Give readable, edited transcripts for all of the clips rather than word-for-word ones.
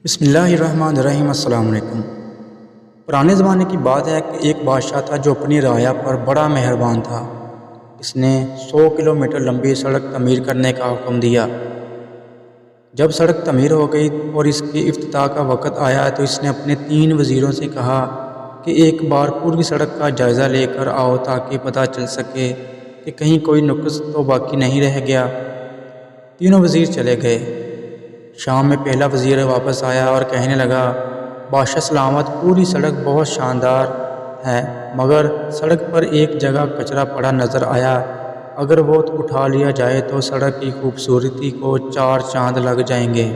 بسم اللہ الرحمن الرحیم۔ السلام علیکم۔ پرانے زمانے کی بات ہے کہ ایک بادشاہ تھا جو اپنی رعایا پر بڑا مہربان تھا۔ اس نے 100 کلومیٹر لمبی سڑک تعمیر کرنے کا حکم دیا۔ جب سڑک تعمیر ہو گئی اور اس کے افتتاح کا وقت آیا تو اس نے اپنے 3 وزیروں سے کہا کہ ایک بار پوری سڑک کا جائزہ لے کر آؤ تاکہ پتہ چل سکے کہ کہیں کوئی نقص تو باقی نہیں رہ گیا۔ تینوں وزیر چلے گئے۔ شام میں پہلا وزیر واپس آیا اور کہنے لگا، بادشاہ سلامت، پوری سڑک بہت شاندار ہے، مگر سڑک پر ایک جگہ کچرا پڑا نظر آیا۔ اگر وہ اٹھا لیا جائے تو سڑک کی خوبصورتی کو 4 چاند لگ جائیں گے۔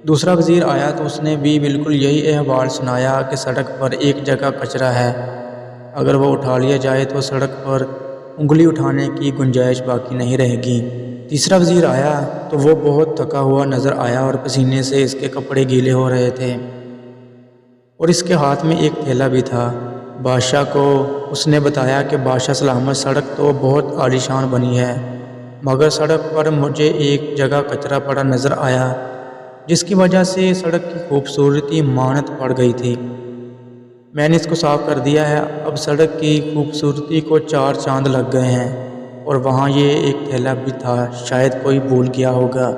دوسرا وزیر آیا تو اس نے بھی بالکل یہی احوال سنایا کہ سڑک پر ایک جگہ کچرا ہے، اگر وہ اٹھا لیا جائے تو سڑک پر انگلی اٹھانے کی گنجائش باقی نہیں رہے گی۔ تیسرا وزیر آیا تو وہ بہت تھکا ہوا نظر آیا اور پسینے سے اس کے کپڑے گیلے ہو رہے تھے اور اس کے ہاتھ میں ایک تھیلا بھی تھا۔ بادشاہ کو اس نے بتایا کہ بادشاہ سلامت، سڑک تو بہت عالیشان بنی ہے، مگر سڑک پر مجھے ایک جگہ کچرا پڑا نظر آیا جس کی وجہ سے سڑک کی خوبصورتی مانت پڑ گئی تھی۔ میں نے اس کو صاف کر دیا ہے، اب سڑک کی خوبصورتی کو 4 چاند لگ گئے ہیں۔ اور وہاں یہ ایک تھیلا بھی تھا، شاید کوئی بھول گیا ہوگا۔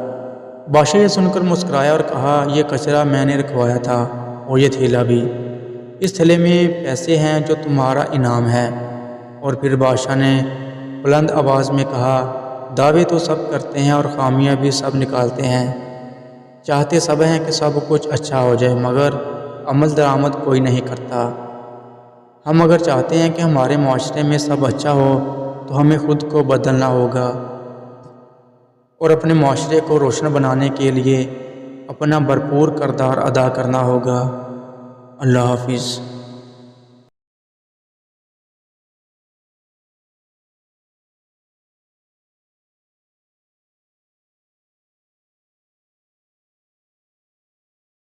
بادشاہ یہ سن کر مسکرایا اور کہا، یہ کچرا میں نے رکھوایا تھا اور یہ تھیلا بھی۔ اس تھیلے میں پیسے ہیں جو تمہارا انعام ہے۔ اور پھر بادشاہ نے بلند آواز میں کہا، دعوے تو سب کرتے ہیں اور خامیاں بھی سب نکالتے ہیں، چاہتے سب ہیں کہ سب کچھ اچھا ہو جائے، مگر عمل درآمد کوئی نہیں کرتا۔ ہم اگر چاہتے ہیں کہ ہمارے معاشرے میں سب اچھا ہو تو ہمیں خود کو بدلنا ہوگا اور اپنے معاشرے کو روشن بنانے کے لیے اپنا بھرپور کردار ادا کرنا ہوگا۔ اللہ حافظ۔